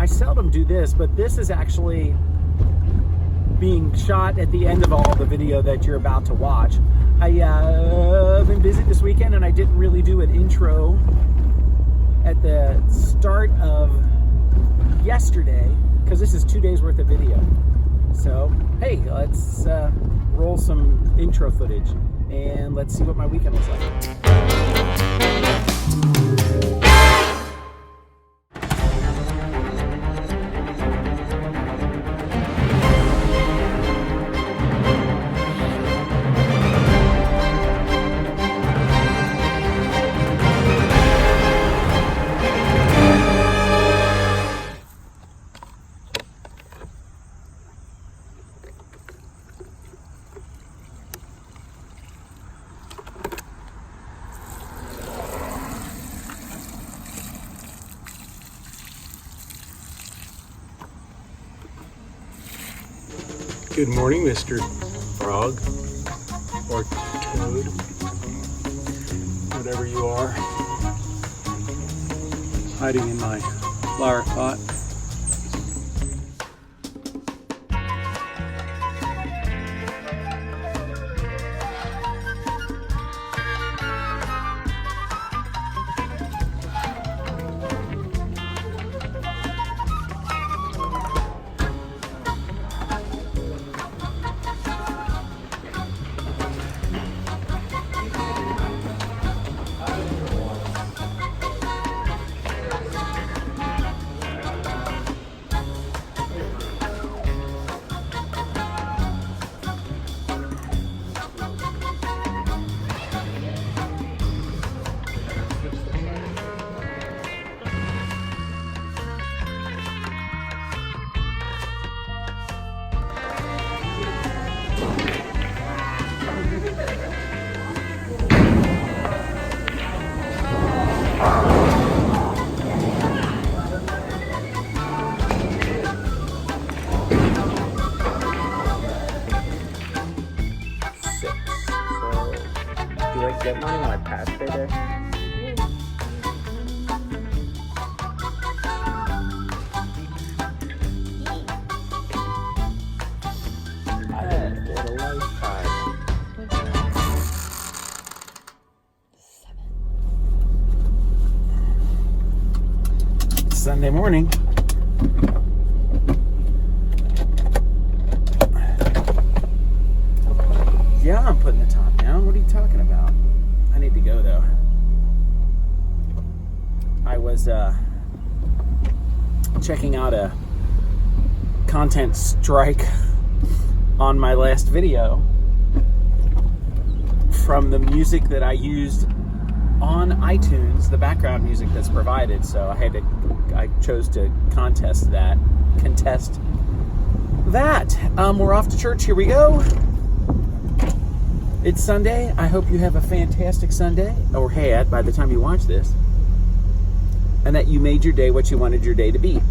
seldom do this, but this is actually being shot at the end of all the video that you're about to watch. I've been busy this weekend and I didn't really do an intro at the start of yesterday because this is 2 days worth of video. So, hey, let's roll some intro footage and let's see what my weekend looks like. Good morning, Mr. Frog, or Toad, whatever you are, hiding in my flower pot. Get money when I pass right there. What a lifetime. Sunday morning. Yeah, I'm putting the top down. What are you talking about? I need to go though. I was checking out a content strike on my last video from the music that I used on iTunes, the background music that's provided. So I chose to contest that. We're off to church. Here we go. It's Sunday. I hope you have a fantastic Sunday, or had by the time you watch this, and that you made your day what you wanted your day to be.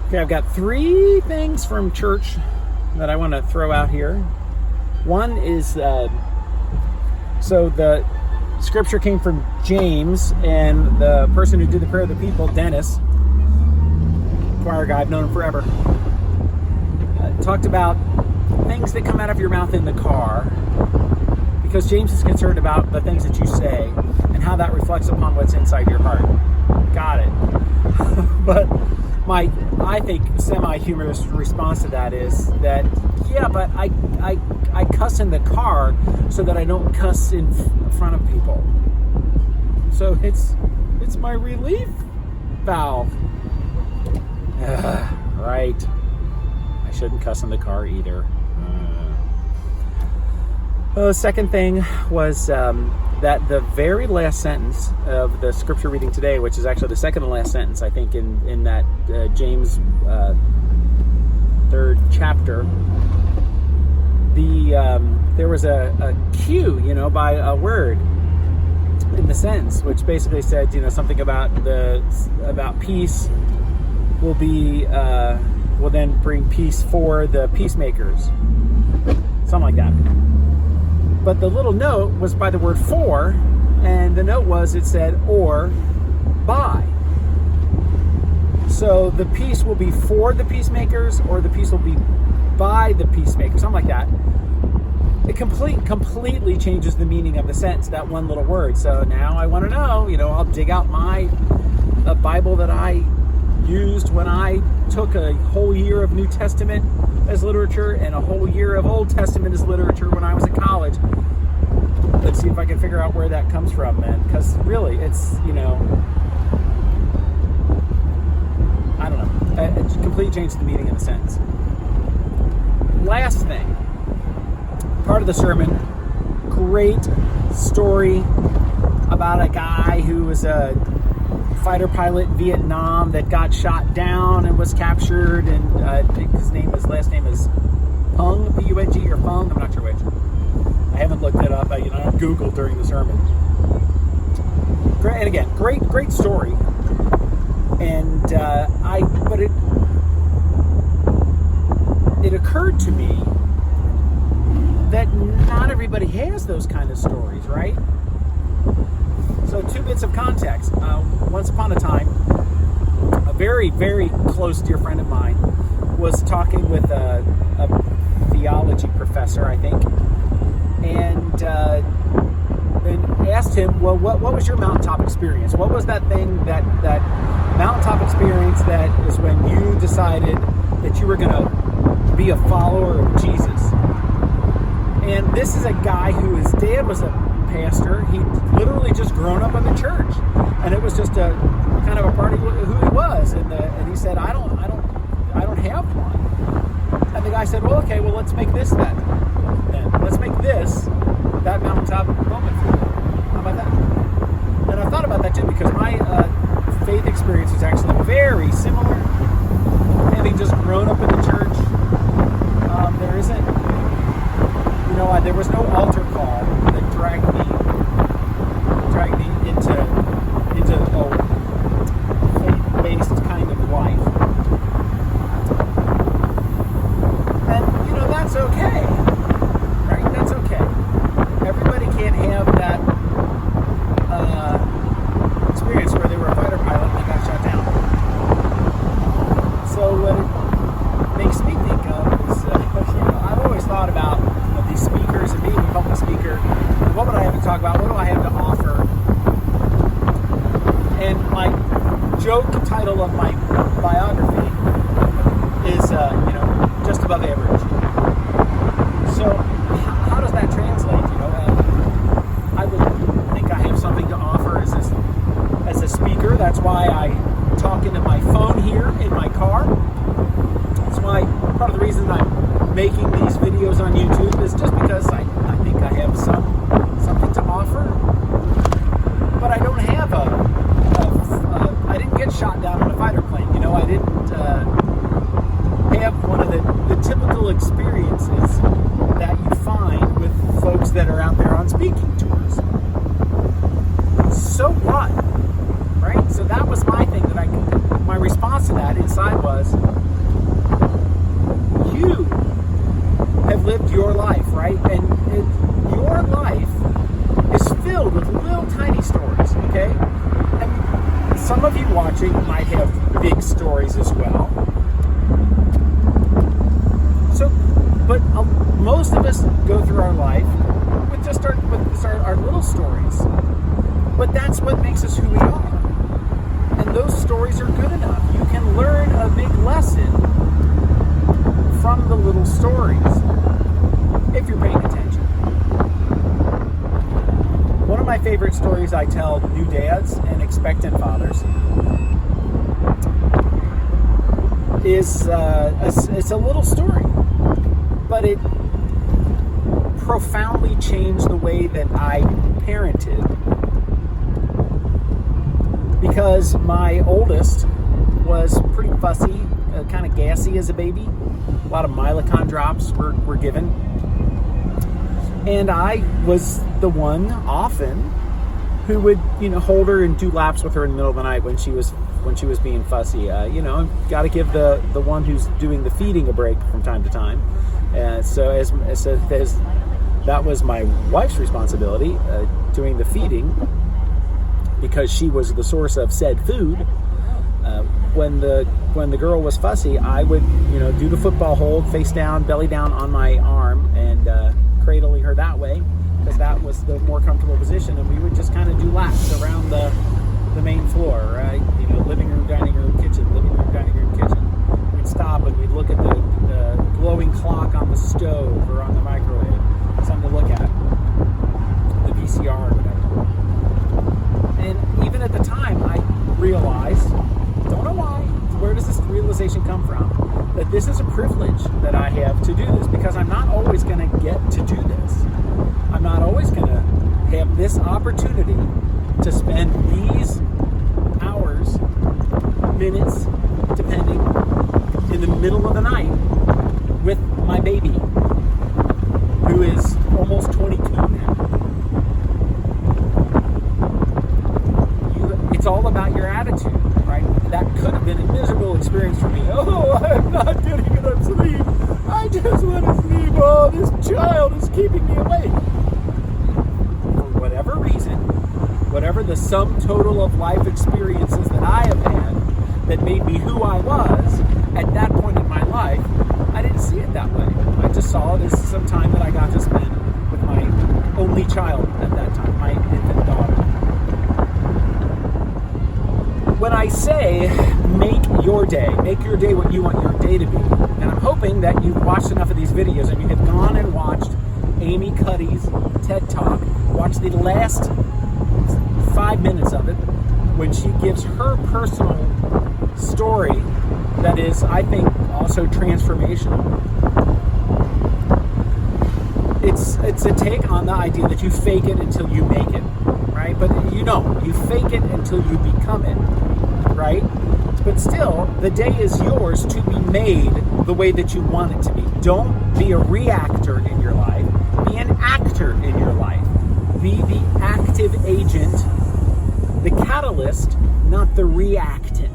Okay, I've got 3 things from church that I want to throw out here. One is, so the scripture came from James, and the person who did the prayer of the people, Dennis, choir guy, I've known him forever, talked about things that come out of your mouth in the car, because James is concerned about the things that you say and how that reflects upon what's inside your heart. Got it. But my, I think, semi-humorous response to that is that, yeah, but I cuss in the car so that I don't cuss in front of people. So it's my relief valve. Right. I shouldn't cuss in the car either. The second thing was that the very last sentence of the scripture reading today, which is actually the second to last sentence, I think, in that James 3rd chapter, there was a cue, by a word in the sentence, which basically said, something about peace will then bring peace for the peacemakers, something like that. But the little note was by the word for, and the note it said or by. So the peace will be for the peacemakers, or the peace will be by the peacemakers, something like that. It completely changes the meaning of the sentence, that one little word. So now I want to know, I'll dig out a Bible that I used when I took a whole year of New Testament as literature and a whole year of Old Testament as literature when I was at college. Let's see if I can figure out where that comes from, man. Because really, it's, I don't know. It completely changed the meaning of the sentence. Last thing, part of the sermon, great story about a guy who was a fighter pilot in Vietnam that got shot down and was captured, and I think his last name is Pung, P-U-N-G, or Pung, I'm not sure which. I haven't looked it up. I Googled during the sermon. Great, and again, great story. And but it occurred to me that not everybody has those kind of stories, right? So 2 bits of context. Once upon a time, a very, very close dear friend of mine was talking with a theology professor, I think, and asked him, well, what was your mountaintop experience? What was that thing, that mountaintop experience that is when you decided that you were going to be a follower of Jesus? And this is a guy who his dad was a pastor. He literally just grown up in the church, and it was just a kind of a part of who he was. And he said, I don't have one. And the guy said, well, okay, well, let's make this then. Let's make this that mountaintop moment for you. How about that? And I thought about that too, because my faith experience was actually very similar. Having just grown up in the church, there isn't, there was no altar call that dragged me into a faith-based kind of life. And, that's okay. Right? That's okay. Everybody can't have that experience where they were a fighter pilot and they got shot down. So what it makes me think of is, I've always thought about these speakers and being a public speaker. And what would I have to talk about? What do I have to offer? And my joke title of my biography is, just above average. So how does that translate? I would think I have something to offer as a speaker. That's why I talk into my phone here in my car. That's why part of the reason I'm making these videos on YouTube is just because I think I have something to offer. But I don't have I didn't get shot down in a fighter plane. I didn't have one of the typical experiences that you find with folks that are out there on speaking tours. So what? Right? So that was my thing my response to that inside was, you have lived your life, right? And your life is filled with little tiny stories, okay? And some of you watching might have big stories as well. So, but most of us go through our life with just our little stories. But that's what makes us who we are. And those stories are good enough. You can learn a big lesson from the little stories if you're paying attention. One of my favorite stories I tell new dads and expectant fathers is it's a little story, but it profoundly changed the way that I parented, because my oldest was pretty fussy, kind of gassy as a baby. A lot of Mylicon drops were given. And I was the one often who would, hold her and do laps with her in the middle of the night when she was being fussy. Got to give the one who's doing the feeding a break from time to time. So as that was my wife's responsibility, doing the feeding, because she was the source of said food. When the girl was fussy, I would do the football hold, face down, belly down on my arm, and cradling her that way, because that was the more comfortable position. And we would just kind of do laps around the main floor, right? Living room, dining room, kitchen, living room, dining room, kitchen. We'd stop and we'd look at the glowing clock on the stove or on the microwave, something to look at, the VCR or whatever. And even at the time, I realized, don't know why, where does this realization come from, that this is a privilege that I have to do this, because I'm not always going to get to do this. I'm not always going to have this opportunity to spend these hours, minutes, depending, in the middle of the night with my baby, who is almost 22 now. It's all about your attitude, right? That could have been a miserable experience for me. Oh, I'm not getting enough sleep. I just want to sleep. Oh, this child is keeping me awake. For whatever reason, whatever the sum total of life experiences that I have had that made me who I was at that point in my life, I didn't see it that way. I just saw it as some time that I got to spend with my only child at that time, my infant daughter. When I say make your day what you want your day to be, and I'm hoping that you've watched enough of these videos and you have gone and watched Amy Cuddy's TED Talk, watched the last 5 minutes of it, when she gives her personal story that is, I think, also transformational. It's a take on the idea that you fake it until you make it, right? But you fake it until you become it, right? But still, the day is yours to be made the way that you want it to be. Don't be a reactor in your life. Be an actor in your life. Be the active agent, the catalyst, not the reactant.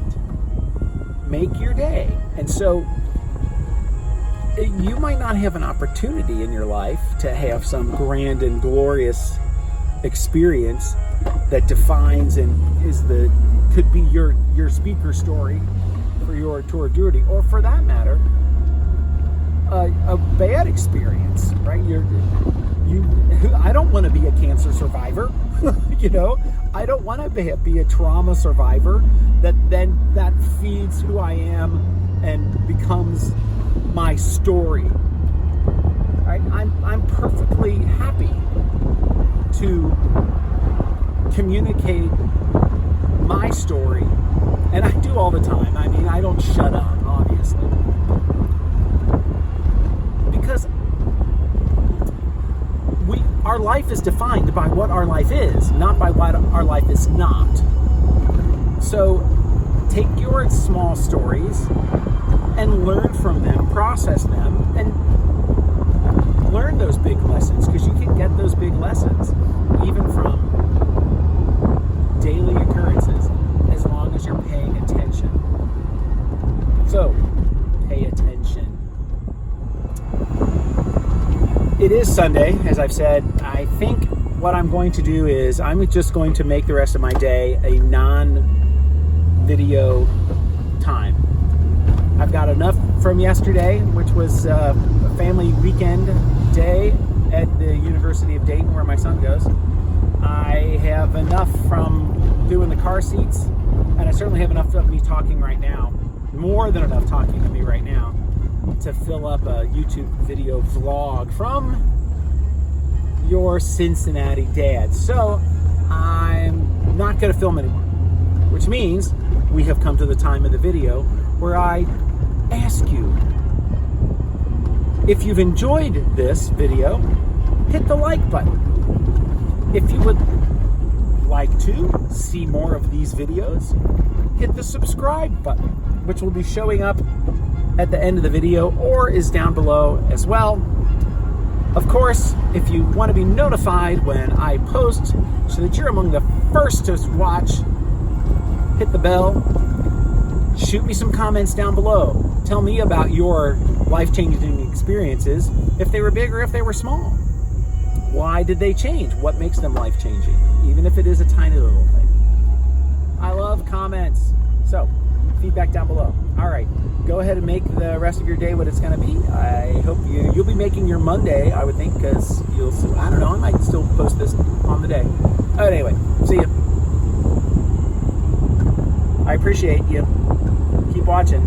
Make your day. And so you might not have an opportunity in your life to have some grand and glorious experience that defines and could be your speaker story for your tour of duty, or for that matter, a bad experience, right? I don't want to be a cancer survivor. I don't want to be a trauma survivor that feeds who I am and becomes my story. Right? I'm perfectly happy to communicate my story, and I do all the time. I mean, I don't shut up, obviously, because our life is defined by what our life is, not by what our life is not. So take your small stories and learn from them, process them, and learn those big lessons, because you can get those big lessons even from daily occurrences, as long as you're paying attention. So, pay attention. It is Sunday, as I've said. I think what I'm going to do is I'm just going to make the rest of my day a non-video time. I've got enough from yesterday, which was a family weekend day at the University of Dayton, where my son goes. I have enough from doing the car seats, and I certainly have enough of me talking right now, more than enough talking to me right now, to fill up a YouTube video vlog from your Cincinnati dad. So I'm not going to film anymore, which means we have come to the time of the video where I ask you, if you've enjoyed this video, hit the like button. If you would like to see more of these videos, hit the subscribe button, which will be showing up at the end of the video or is down below as well. Of course, if you want to be notified when I post so that you're among the first to watch, hit the bell. Shoot me some comments down below. Tell me about your life-changing experiences, if they were big or if they were small. Why did they change? What makes them life-changing? Even if it is a tiny little thing. I love comments. So, feedback down below. All right, go ahead and make the rest of your day what it's going to be. I hope you'll be making your Monday, I would think, because I don't know, I might still post this on the day. But anyway, see you. I appreciate you. Keep watching.